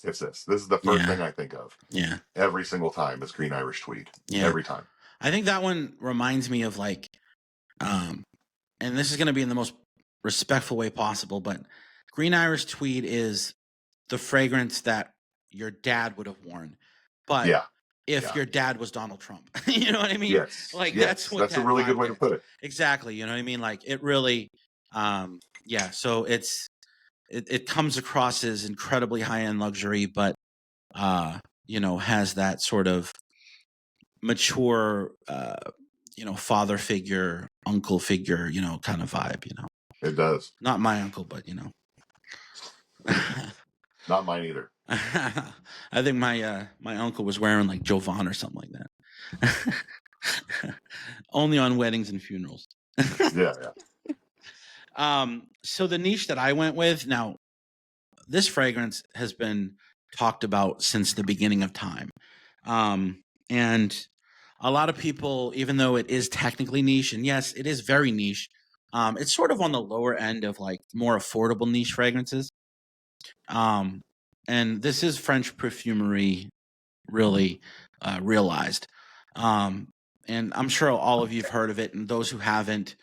it's this. This is the first thing I think of. Yeah. Every single time is Green Irish Tweed. Yeah. Every time. I think that one reminds me of like, and this is going to be in the most respectful way possible, but Green Irish Tweed is the fragrance that your dad would have worn. But Yeah. if your dad was Donald Trump, you know what I mean? Yes. Like yes. that's what That's a that really good vibe way to is. put it. Exactly. You know what I mean? Like it really, yeah. So it comes across as incredibly high end luxury, but has that sort of mature, father figure, uncle figure, kind of vibe. It does. Not my uncle, but Not mine either. I think my uncle was wearing like Jovan or something like that. Only on weddings and funerals. Yeah. So the niche that I went with, now this fragrance has been talked about since the beginning of time. And a lot of people, even though it is technically niche, and yes, it is very niche, it's sort of on the lower end of like more affordable niche fragrances. And this is French perfumery really realized. And I'm sure all of you have heard of it, and those who haven't,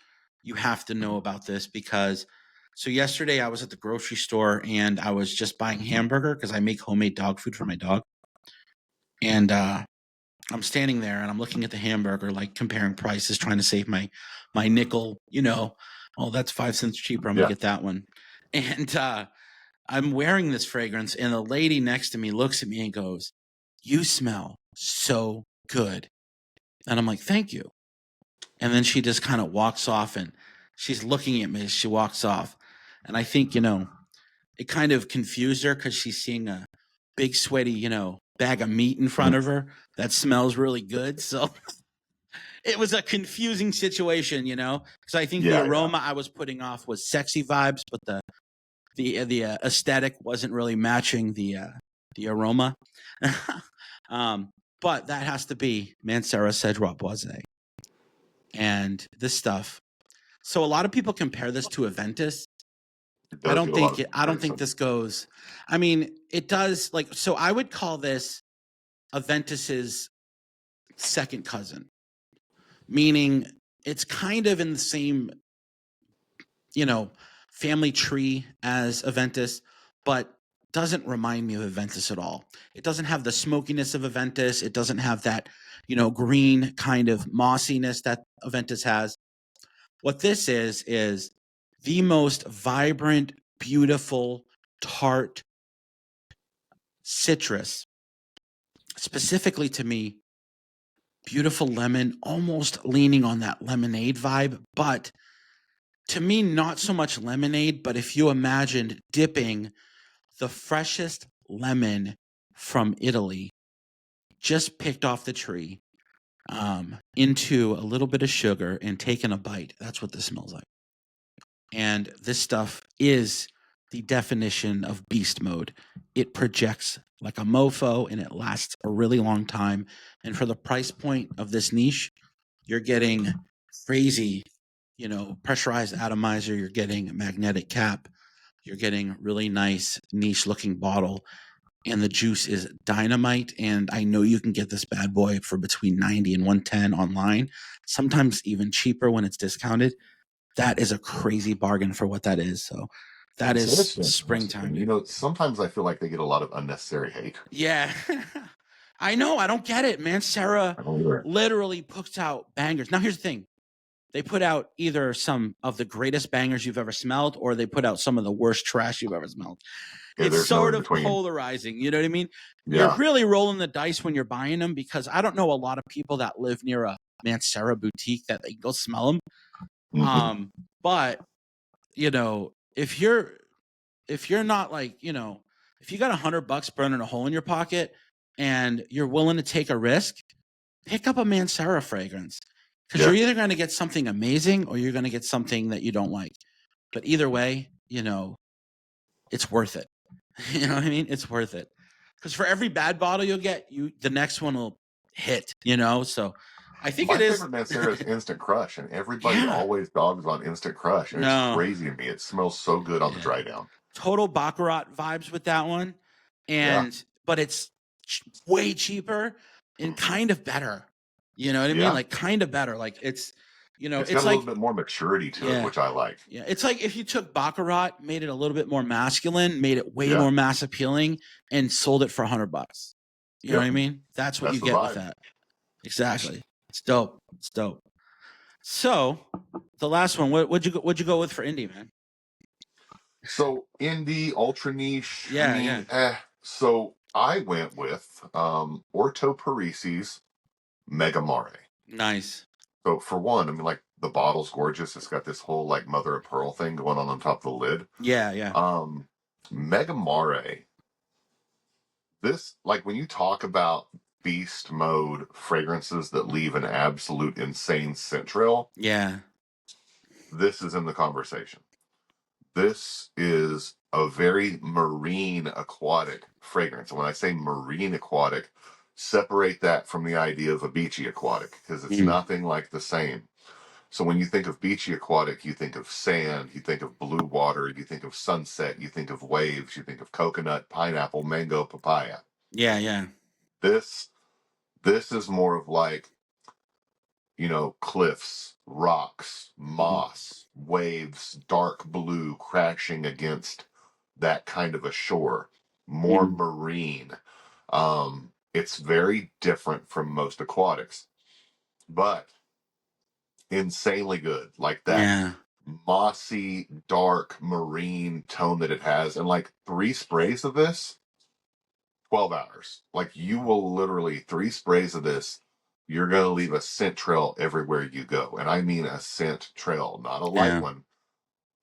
you have to know about this because so yesterday I was at the grocery store and I was just buying hamburger because I make homemade dog food for my dog. And I'm standing there and I'm looking at the hamburger, like comparing prices, trying to save my nickel, oh, that's 5 cents cheaper. I'm gonna get that one. And I'm wearing this fragrance and the lady next to me looks at me and goes, "You smell so good." And I'm like, "Thank you." And then she just kind of walks off and she's looking at me as she walks off. And I think, it kind of confused her because she's seeing a big sweaty, bag of meat in front of her that smells really good. So it was a confusing situation, because I think the aroma I was putting off was sexy vibes, but the aesthetic wasn't really matching the aroma. But that has to be Mancera Cedroit Boisé. And this stuff. So a lot of people compare this to Aventus. I don't think this goes. I mean, it does so I would call this Aventus's second cousin, meaning it's kind of in the same, family tree as Aventus, but doesn't remind me of Aventus at all. It doesn't have the smokiness of Aventus. It doesn't have that, green kind of mossiness that Aventus has. What this is the most vibrant, beautiful, tart citrus. Specifically to me, beautiful lemon, almost leaning on that lemonade vibe, but to me, not so much lemonade, but if you imagined dipping the freshest lemon from Italy, just picked off the tree, into a little bit of sugar and taking a bite, that's what this smells like. And this stuff is the definition of beast mode. It projects like a mofo and it lasts a really long time. And for the price point of this niche, you're getting crazy, pressurized atomizer, you're getting magnetic cap, you're getting really nice niche looking bottle, and the juice is dynamite. And I know you can get this bad boy for between 90 and 110 online, sometimes even cheaper when it's discounted. That is a crazy bargain for what that is. So that It's is fantastic. springtime. You know, sometimes I feel like they get a lot of unnecessary hate. Yeah. I know. I don't get it, man. Sarah I don't either. literally puts out bangers. Now, here's the thing. They put out either some of the greatest bangers you've ever smelled, or they put out some of the worst trash you've ever smelled. Yeah, It's there's no sort in of between. polarizing. You know what I mean? Yeah. You're really rolling the dice when you're buying them, because I don't know a lot of people that live near a Mancera boutique that they go smell them. Mhm. But if you're not like, if you got $100 burning a hole in your pocket and you're willing to take a risk, pick up a Mancera fragrance, because Yeah. you're either going to get something amazing or you're going to get something that you don't like. But either way, it's worth it. You know what I mean? It's worth it. Because for every bad bottle you'll get, the next one will hit, So I think My it is. favorite Mancera is Instant Crush, and everybody Yeah. always dogs on Instant Crush, and No. it's crazy to me. It smells so good on the Yeah. dry down. Total Baccarat vibes with that one. But it's way cheaper and kind of better. You know what I mean? Yeah. Like kind of better. Like it's It's it's got a like little bit more maturity to it, which I like. Yeah, it's like if you took Baccarat, made it a little bit more masculine, made it way Yeah. more mass appealing, and sold it for $100. You know Yep. what I mean? That's what That's you the get with vibe. that. Exactly. It's dope. It's dope. So the last one, what'd you go with for indie, man? So indie, ultra niche. Yeah, I mean, so I went with Orto Parisi's Mega Mare. Nice. So for one, I mean, like the bottle's gorgeous. It's got this whole like mother of pearl thing going on top of the lid. Yeah. Mega Mare. This, like, when you talk about beast mode fragrances that leave an absolute insane scent trail, Yeah. this is in the conversation. This is a very marine aquatic fragrance. And when I say marine aquatic, separate that from the idea of a beachy aquatic, because it's nothing like the same. So when you think of beachy aquatic, you think of sand, you think of blue water, you think of sunset, you think of waves, you think of coconut, pineapple, mango, papaya. Yeah. This is more of like, cliffs, rocks, moss, waves, dark blue crashing against that kind of a shore, more marine. It's very different from most aquatics, but insanely good. Like that mossy, dark, marine tone that it has. And like 3 sprays of this, 12 hours. Like you will literally 3 sprays of this, you're going to leave a scent trail everywhere you go. And I mean a scent trail, not a light one,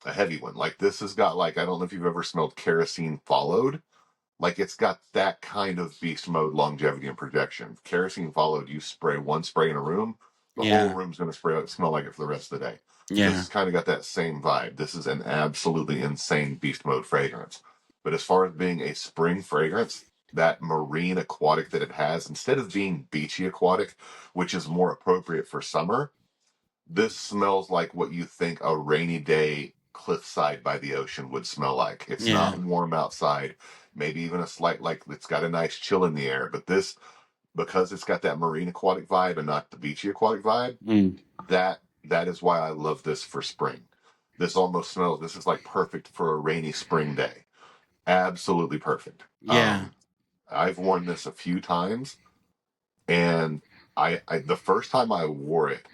a heavy one. Like this has got like, I don't know if you've ever smelled kerosene followed. Like it's got that kind of beast mode longevity and projection. Kerosene followed, you spray one spray in a room, the whole room's going to smell like it for the rest of the day. This has kind of got that same vibe. This is an absolutely insane beast mode fragrance. But as far as being a spring fragrance, that marine aquatic that it has, instead of being beachy aquatic, which is more appropriate for summer, this smells like what you think a rainy day cliffside by the ocean would smell like. It's not warm outside, maybe even a slight, like it's got a nice chill in the air, but this, because it's got that marine aquatic vibe and not the beachy aquatic vibe, that is why I love this for spring. This almost smells, this is like perfect for a rainy spring day. absolutely perfect. Yeah. I've worn this a few times, and I the first time I wore it,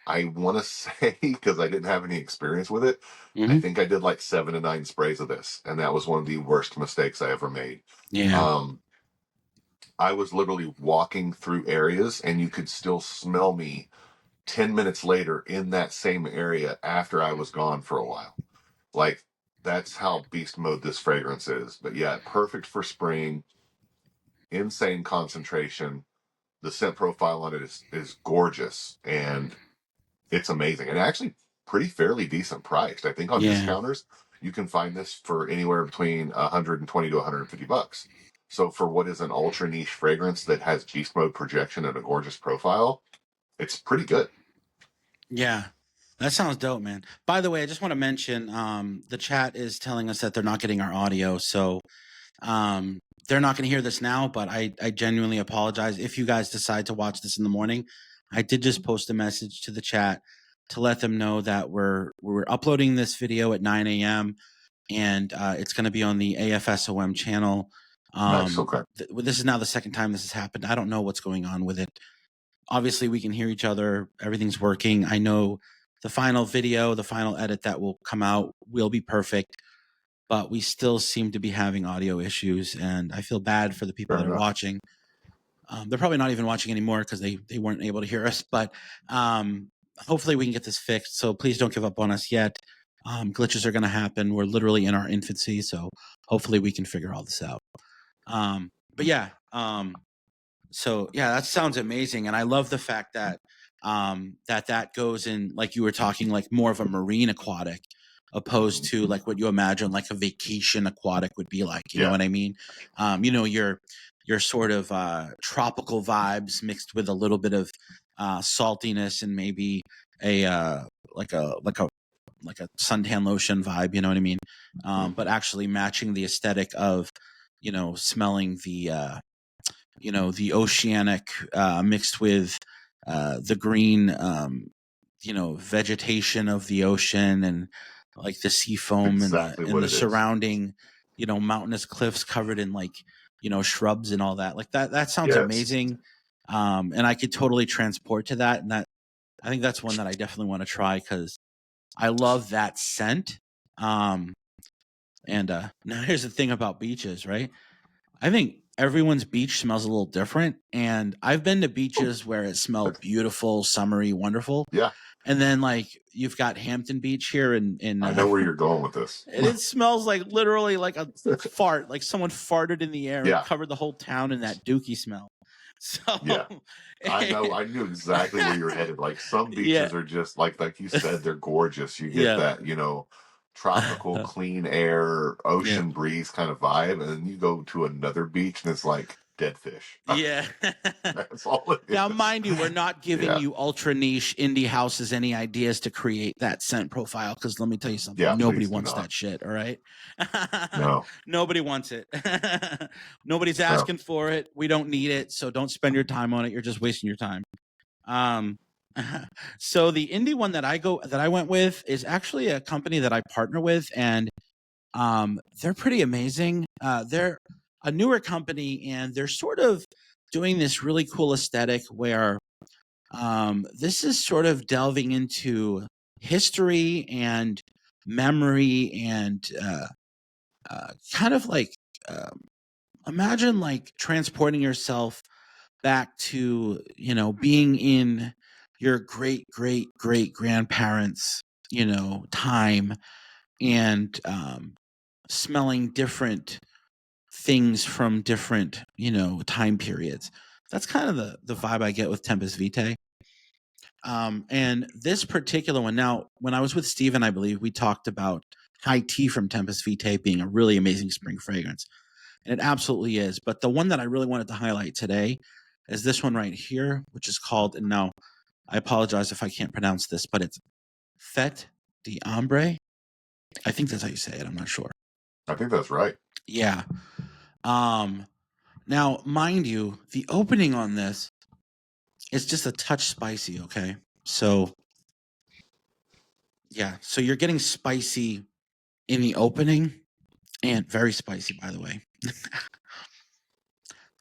I want to say, because I didn't have any experience with it, I Hmm. think I did like 7 to 9 sprays of this, and that was one of the worst mistakes I ever made. Yeah. Um, I was literally walking through areas, and you could still smell me 10 minutes later in that same area after I was gone for a while. Like, that's how beast mode this fragrance is. But yeah, perfect for spring, insane concentration. The scent profile on it is gorgeous, and it's amazing, and actually pretty fairly decent priced. I think on Yeah. discounters you can find this for anywhere between 120 to 150 bucks. So for what is an ultra niche fragrance that has beast mode projection and a gorgeous profile, it's pretty good. Yeah. That sounds dope, man. By the way, I just want to mention the chat is telling us that they're not getting our audio. So they're not going to hear this now, but I genuinely apologize. If you guys decide to watch this in the morning, I did just post a message to the chat to let them know that we're uploading this video at 9 a.m. and it's going to be on the AFSOM channel. Nice. Okay. This is now the second time this has happened. I don't know what's going on with it. Obviously, we can hear each other. Everything's working. I know the final video, the final edit that will come out will be perfect, but we still seem to be having audio issues, and I feel bad for the people Fair that are enough. watching. They're probably not even watching anymore because they weren't able to hear us, but hopefully we can get this fixed. So please don't give up on us yet. Glitches are going to happen. We're literally in our infancy, so hopefully we can figure all this out. But yeah, so yeah, that sounds amazing, and I love the fact that that goes in, like you were talking, like more of a marine aquatic, opposed to like what you imagine like a vacation aquatic would be like. You know Yeah. what I mean? Your sort of tropical vibes mixed with a little bit of saltiness and maybe a like a like a like a suntan lotion vibe. You know what I mean? But actually matching the aesthetic of smelling the oceanic mixed with the green vegetation of the ocean, and like the sea foam and the Exactly what it is. surrounding mountainous cliffs covered in like shrubs and all that. Like that sounds Yes. amazing. And I could totally transport to that, and that I think that's one that I definitely want to try because I love that scent. And now here's the thing about beaches, right? I think everyone's beach smells a little different. And I've been to beaches where it smelled beautiful, summery, wonderful. Yeah. And then like you've got Hampton Beach here in I know where you're going with this. and it smells like literally like a fart, like someone farted in the air and Yeah. covered the whole town in that dookie smell. So Yeah. I know. I knew exactly where you're headed. Like some beaches are just like you said, they're gorgeous. You get Yeah. that, tropical, clean air, Yeah. ocean breeze kind of vibe, and then you go to another beach and it's like dead fish. Yeah. That's all it is. Now, mind you, we're not giving Yeah. you ultra niche indie houses any ideas to create that scent profile because let me tell you something. Yeah, Nobody please do wants not. that shit. All right. No. Nobody wants it. Nobody's asking for it. We don't need it. So don't spend your time on it. You're just wasting your time. So the indie one that I went with is actually a company that I partner with, and they're pretty amazing. They're a newer company, and they're sort of doing this really cool aesthetic where this is sort of delving into history and memory and kind of like imagine like transporting yourself back to being in your great great great grandparents time, and smelling different things from different time periods. That's kind of the vibe I get with Tempest Vitae. And this particular one, now when I was with Steven, I believe we talked about High Tea from Tempest Vitae being a really amazing spring fragrance, and it absolutely is. But the one that I really wanted to highlight today is this one right here, which is called, and now I apologize if I can't pronounce this, but it's Fête d'Ambre. I think that's how you say it. I'm not sure. I think that's right. Yeah. Now, mind you, the opening on this is just a touch spicy, okay? So, yeah. So you're getting spicy in the opening, and very spicy, by the way.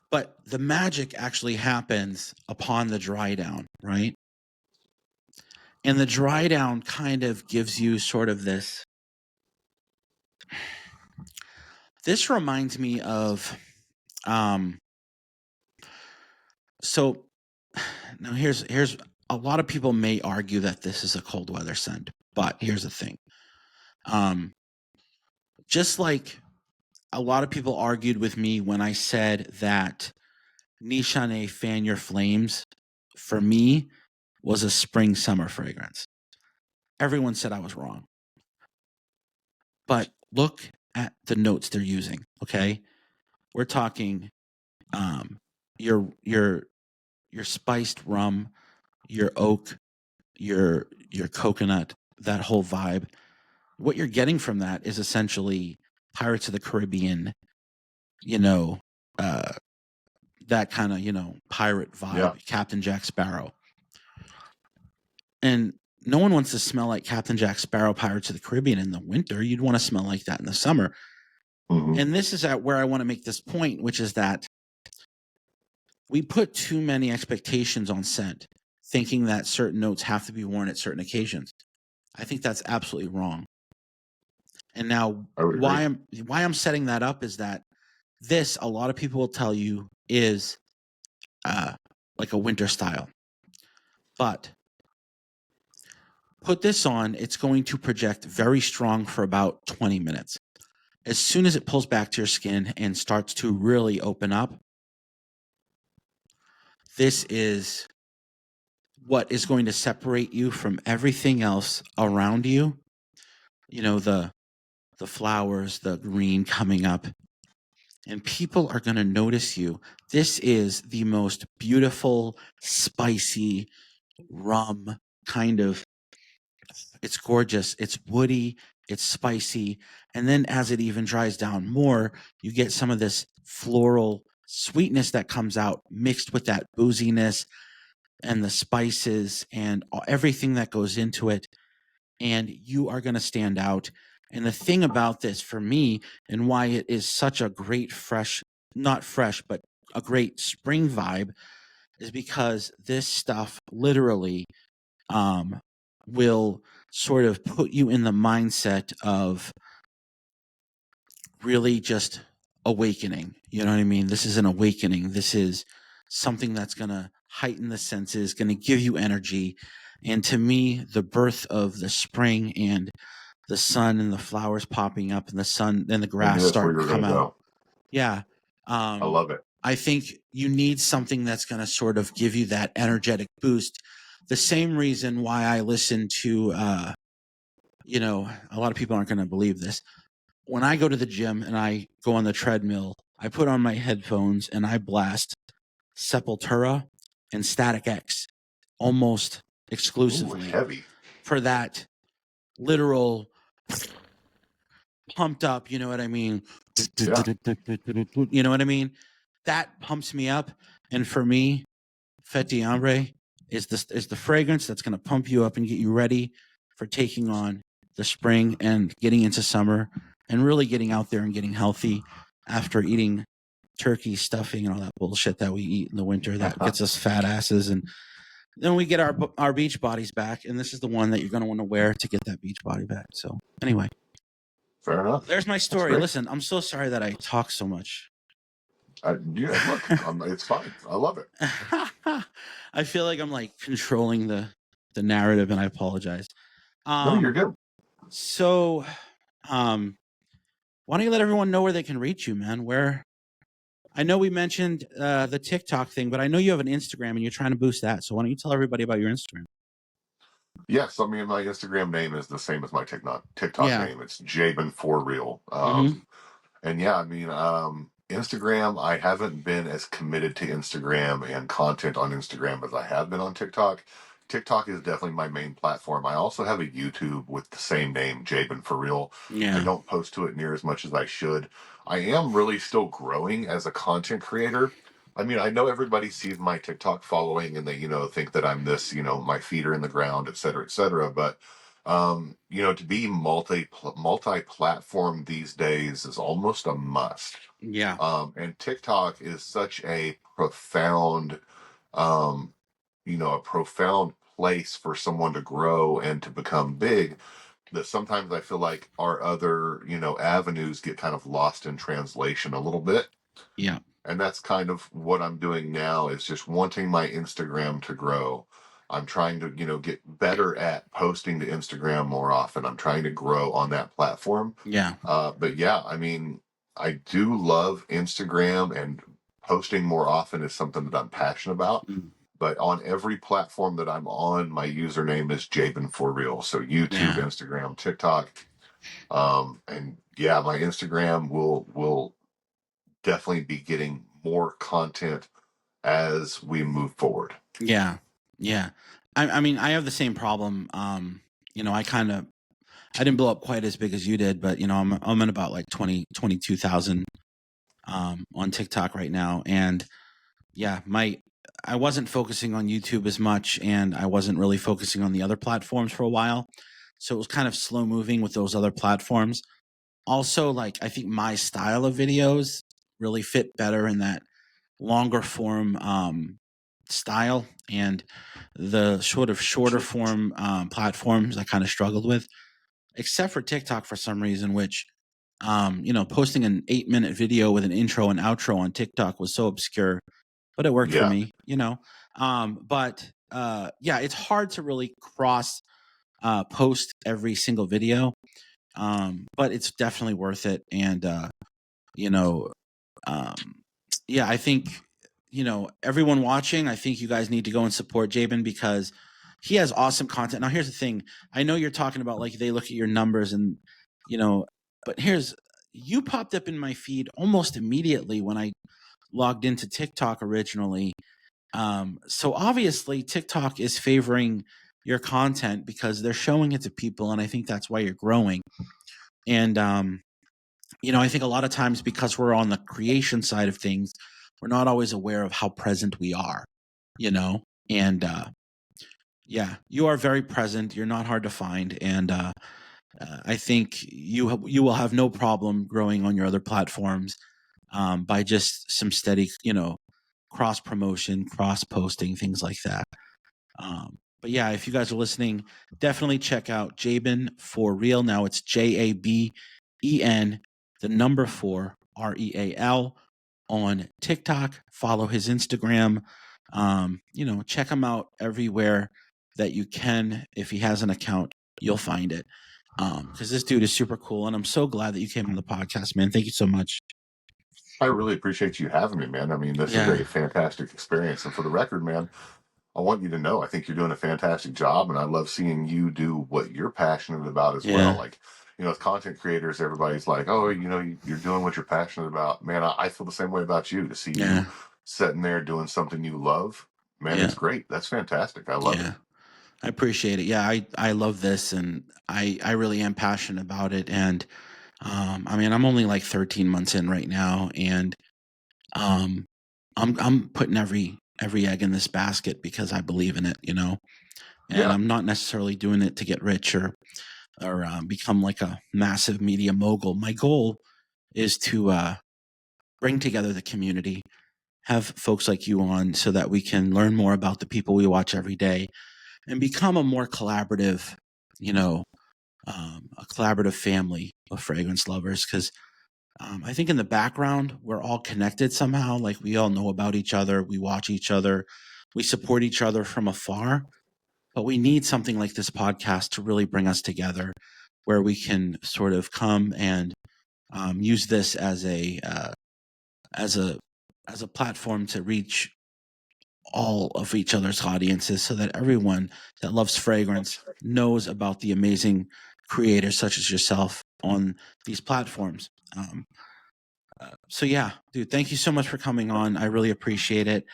But the magic actually happens upon the dry down, right? And the dry down kind of gives you sort of this. This reminds me of, so now here's a lot of people may argue that this is a cold weather scent, but here's the thing. Just like a lot of people argued with me when I said that Nishane Fan Your Flames, for me, was a spring summer fragrance. Everyone said I was wrong. But look at the notes they're using, okay? We're talking your spiced rum, your oak, your coconut, that whole vibe. What you're getting from that is essentially Pirates of the Caribbean, that kind of, pirate vibe, yeah. Captain Jack Sparrow. And no one wants to smell like Captain Jack Sparrow, Pirates of the Caribbean in the winter. You'd want to smell like that in the summer. Mm-hmm. And this is where I want to make this point, which is that we put too many expectations on scent, thinking that certain notes have to be worn at certain occasions. I think that's absolutely wrong. And now why I'm setting that up is that this, a lot of people will tell you, is like a winter style. But put this on, it's going to project very strong for about 20 minutes. As soon as it pulls back to your skin and starts to really open up, this is what is going to separate you from everything else around you. The flowers, the green coming up. And people are going to notice you. This is the most beautiful, spicy rum kind of. It's gorgeous. It's woody. It's spicy. And then as it even dries down more, you get some of this floral sweetness that comes out mixed with that booziness and the spices and everything that goes into it. And you are going to stand out. And the thing about this for me, and why it is such a great not fresh, but a great spring vibe, is because this stuff literally will sort of put you in the mindset of really just awakening. You know what I mean? This is an awakening. This is something that's going to heighten the senses, going to give you energy. And to me, the birth of the spring and the sun and the flowers popping up and the sun and the grass starting to come out. Yeah. I love it. I think you need something that's going to sort of give you that energetic boost. The same reason why I listen to, a lot of people aren't going to believe this. When I go to the gym and I go on the treadmill, I put on my headphones and I blast Sepultura and Static X almost exclusively. Ooh, heavy. For that literal pumped up, you know what I mean? Yeah. You know what I mean? That pumps me up. And for me, Fête d'Ambre is the fragrance that's going to pump you up and get you ready for taking on the spring and getting into summer and really getting out there and getting healthy after eating turkey stuffing and all that bullshit that we eat in the winter that gets us fat asses. And then we get our beach bodies back. And this is the one that you're going to want to wear to get that beach body back. So anyway. Fair enough. There's my story. Listen, I'm so sorry that I talk so much. Look, it's fine. I love it. I feel like I'm like controlling the narrative, and I apologize. No, you're good. So, why don't you let everyone know where they can reach you, man? I know we mentioned the TikTok thing, but I know you have an Instagram and you're trying to boost that. So why don't you tell everybody about your Instagram? Yes, I mean, my Instagram name is the same as my TikTok name. It's Jaban4Real. And yeah, I mean, Instagram, I haven't been as committed to Instagram and content on Instagram as I have been on TikTok. TikTok is definitely my main platform. I also have a YouTube with the same name, Jaban4Real. Yeah. I don't post to it near as much as I should. I am really still growing as a content creator. I mean, I know everybody sees my TikTok following and they, think that I'm this, my feet are in the ground, et cetera, et cetera. But To be multi-platform these days is almost a must. Yeah. And TikTok is such a profound, um, a profound place for someone to grow and to become big, that sometimes I feel like our other, avenues get kind of lost in translation a little bit. Yeah. And that's kind of what I'm doing now, is just wanting my Instagram to grow. I'm trying to, get better at posting to Instagram more often. I'm trying to grow on that platform. Yeah. But yeah, I mean, I do love Instagram, and posting more often is something that I'm passionate about. Mm. But on every platform that I'm on, my username is Jaban4Real. So YouTube, Yeah. Instagram, TikTok. And yeah, my Instagram will definitely be getting more content as we move forward. Yeah. Yeah. I mean, I have the same problem. I didn't blow up quite as big as you did, but I'm at about like 22,000 on TikTok right now. And yeah, I wasn't focusing on YouTube as much, and I wasn't really focusing on the other platforms for a while. So it was kind of slow moving with those other platforms. Also, like, I think my style of videos really fit better in that longer form style, and the sort of shorter form platforms I kind of struggled with, except for TikTok for some reason, which posting an 8-minute video with an intro and outro on TikTok was so obscure, but it worked for Yeah. me, yeah, it's hard to really cross post every single video. But it's definitely worth it. And you know, um, yeah, I think, everyone watching, I think you guys need to go and support Jabin, because he has awesome content. Now, here's the thing. I know you're talking about, like, they look at your numbers and, but you popped up in my feed almost immediately when I logged into TikTok originally. So obviously TikTok is favoring your content because they're showing it to people. And I think that's why you're growing. And, I think a lot of times, because we're on the creation side of things, we're not always aware of how present we are, and yeah, you are very present. You're not hard to find. And I think you will have no problem growing on your other platforms by just some steady, cross promotion, cross posting, things like that. But yeah, if you guys are listening, definitely check out Jaban4Real. Now it's JABEN, the number 4REAL on TikTok. Follow his Instagram. Check him out everywhere that you can. If he has an account, you'll find it. Because this dude is super cool, and I'm so glad that you came on the podcast, man. Thank you so much. I really appreciate you having me, man. I mean, this is Yeah. a fantastic experience. And for the record, man, I want you to know I think you're doing a fantastic job, and I love seeing you do what you're passionate about as well. Yeah. Like, as content creators, everybody's like, oh, you're doing what you're passionate about. Man, I feel the same way about you. To see Yeah. you sitting there doing something you love, man, Yeah. it's great. That's fantastic. I love it. I appreciate it. Yeah, I love this, and I really am passionate about it. And I mean, I'm only like 13 months in right now, and I'm putting every egg in this basket because I believe in it, and Yeah. I'm not necessarily doing it to get rich or become like a massive media mogul. My goal is to bring together the community, have folks like you on, so that we can learn more about the people we watch every day, and become a more collaborative, a collaborative family of fragrance lovers. Because I think in the background, we're all connected somehow. Like, we all know about each other, we watch each other, we support each other from afar. But we need something like this podcast to really bring us together, where we can sort of come and use this as a platform to reach all of each other's audiences, so that everyone that loves fragrance knows about the amazing creators such as yourself on these platforms. So yeah, dude, thank you so much for coming on. I really appreciate it.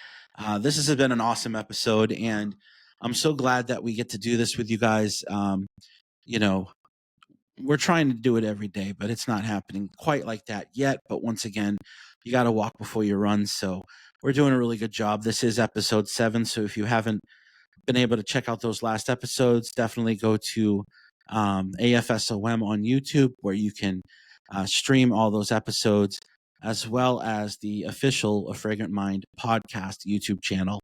This has been an awesome episode, and I'm so glad that we get to do this with you guys. We're trying to do it every day, but it's not happening quite like that yet. But once again, you got to walk before you run. So we're doing a really good job. This is episode 7. So if you haven't been able to check out those last episodes, definitely go to AFSOM on YouTube, where you can stream all those episodes, as well as the official A Fragrant Mind podcast YouTube channel.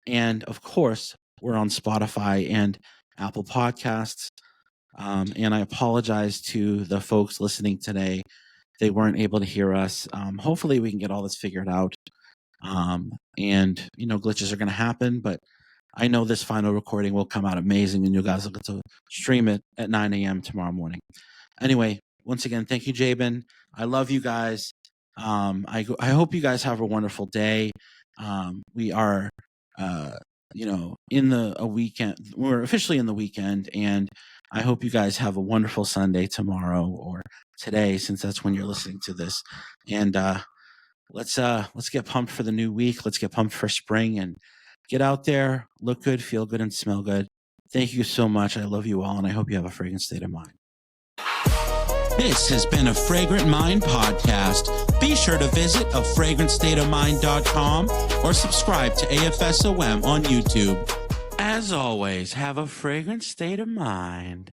And of course, we're on Spotify and Apple Podcasts. And I apologize to the folks listening today. They weren't able to hear us. Hopefully we can get all this figured out. And, glitches are going to happen, but I know this final recording will come out amazing, and you guys will get to stream it at 9 a.m. tomorrow morning. Anyway, once again, thank you, Jaban. I love you guys. I hope you guys have a wonderful day. We are, in a weekend. We're officially in the weekend, and I hope you guys have a wonderful Sunday tomorrow or today, since that's when you're listening to this. And let's get pumped for the new week. Let's get pumped for spring and get out there, look good, feel good, and smell good. Thank you so much. I love you all, and I hope you have a fragrant state of mind. This has been a Fragrant Mind podcast. Be sure to visit afragrantstateofmind.com or subscribe to AFSOM on YouTube. As always, have a fragrant state of mind.